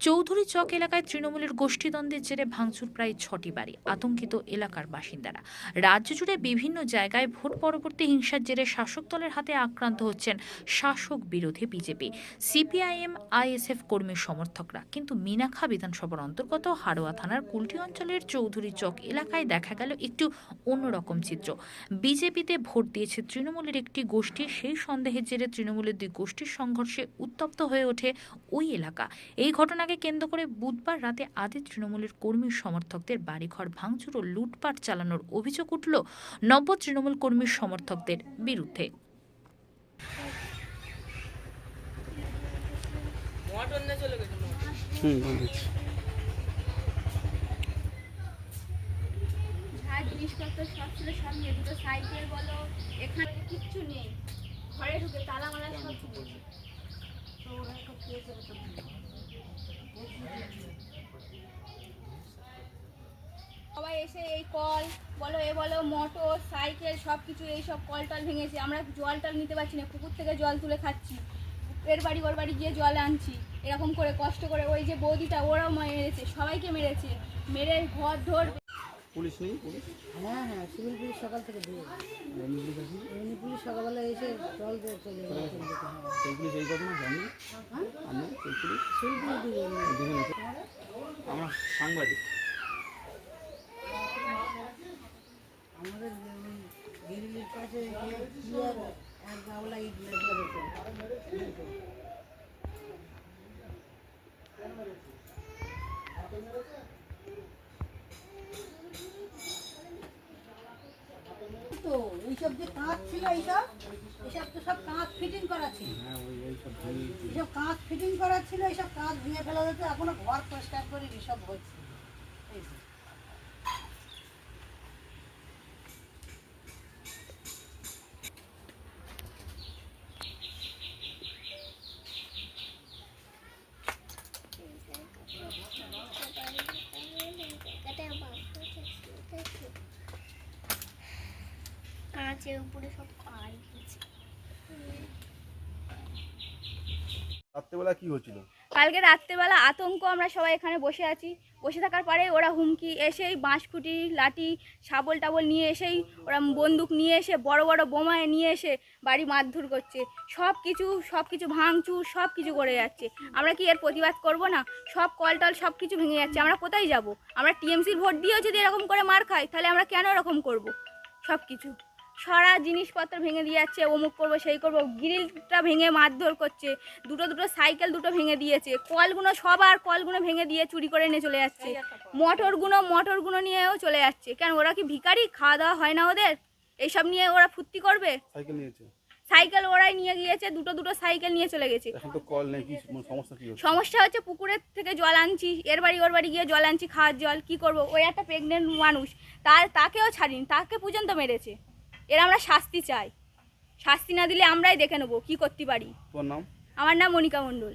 চৌধুরী চক এলাকায় তৃণমূলের গোষ্ঠীদ্বন্দ্বের জেরে ভাঙচুর প্রায় ৬টি বাড়ি, আতঙ্কিত এলাকার বাসিন্দারা। রাজ্য জুড়ে বিভিন্ন জায়গায় ভোট পরবর্তী হিংসার জেরে শাসক দলের হাতে আক্রান্ত হচ্ছেন শাসক বিরোধী বিজেপি, সিপিআইএম, আইএসএফ কর্মী সমর্থকরা। কিন্তু মিনাখা বিধানসভার অন্তর্গত হাড়োয়া থানার কুলটি অঞ্চলের চৌধুরী চক এলাকায় দেখা গেল একটু অন্যরকম চিত্র। বিজেপিতে ভোট দিয়েছে তৃণমূলের একটি গোষ্ঠী, সেই সন্দেহের জেরে তৃণমূলের দুই গোষ্ঠীর সংঘর্ষে উত্তপ্ত হয়ে ওঠে ওই এলাকা। এই ঘটনাকে কেন্দ্র করে বুধবার রাতে আদি তৃণমূলের কর্মী সমর্থকদের বাড়িঘর ভাঙচুর ও লুটপাট চালানোর অভিযোগ উঠল নব্য তৃণমূল কর্মী সমর্থকদের বিরুদ্ধে। জিনিসপত্র সব ছিল, সব নিয়ে দুটো সাইকেল বলো, এখানে কিচ্ছু নেই, ঘরে ঢুকে তালা মারা সব সবাই এসে এই কল বলো, এ বলো, মোটর সাইকেল সব কিছু এই সব কল টল ভেঙেছে। আমরা জল টল নিতে পারছি না, পুকুর থেকে জল তুলে খাচ্ছি, এর বাড়ি ওর বাড়ি গিয়ে জল আনছি, এরকম করে কষ্ট করে। ওই যে বৌদিটা, ওরাও মেরেছে, সবাইকে মেরেছে, মেরে ঘর ধর। পুলিশ নেই? পুলিশ হ্যাঁ, সিভিল পুলিশ সকাল থেকে দিয়ে এমনি পুলিশ সকালবেলা এসে জল দিয়ে চলে গেছে। সেই পুলিশ এই ঘটনা জানি আমরা সেই পুলিশ সিভিল পুলিশ দিয়ে আমরা সাংবাদিক। আমাদের গিরিলির কাছে এক গাওলা ইট তো এইসব যে কাঁচ ছিল, এইসব তো সব কাঁচ ফিটিং করা ছিল। এইসব কাঁচ ফিটিং করা ছিল, এইসব কাঁচ ভেঙে ফেলা হতো। এখনো ঘর পরিষ্কার করে এসব হচ্ছে। কাঁচের উপরে সব কাজ গেছে। রাত্রেবেলা কি হচ্ছিল? কালকে রাত্রেবেলা আতঙ্ক, আমরা সবাই এখানে বসে আছি, বসে থাকার পরে ওরা হুমকি এসেই বাঁশকুটি লাঠি শাবল টাবল নিয়ে এসেই ওরা বন্দুক নিয়ে এসে বড় বড় বোমায় নিয়ে এসে বাড়ি মারধর করছে, সব কিছু ভাঙচুর সব কিছু করে যাচ্ছে। আমরা কি এর প্রতিবাদ করব না? সব কল টল সব কিছু ভেঙে যাচ্ছে, আমরা কোথায় যাব? আমরা টিএমসির ভোট দিয়েও যদি এরকম করে মার খাই, তাহলে আমরা কেন এরকম করব? সব কিছু সারা জিনিসপত্র ভেঙে দিয়ে যাচ্ছে, অমুক করবো সেই করবো, গ্রিলটা ভেঙে মারধর করছে, দুটো সাইকেল দুটো ভেঙে দিয়েছে, কলগুলো ভেঙে দিয়ে চুরি করে নিয়ে চলে যাচ্ছে, মোটরগুলো নিয়েও চলে যাচ্ছে। কেন, ওরা কি ভিখারি? খাওয়া দাওয়া হয় না ওদের? এইসব নিয়ে ওরা ফুর্তি করবে? সাইকেল ওরাই নিয়ে গিয়েছে, দুটো সাইকেল নিয়ে চলে গেছে। এখন তো কল নেই, কি সমস্যা? কি সমস্যা হচ্ছে, পুকুরের থেকে জল আনছি, এর বাড়ি ওর বাড়ি গিয়ে জল আনছি, খাওয়ার জল কি করব? ওই একটা প্রেগনেন্ট মানুষ, তাকেও ছাড়িনি, তাকে পর্যন্ত মেরেছে। এর আমরা শাস্তি চাই, শাস্তি না দিলে আমরাই দেখে নেবো কি করতে পারি। তোমার নাম? আমার নাম মনিকা মণ্ডল।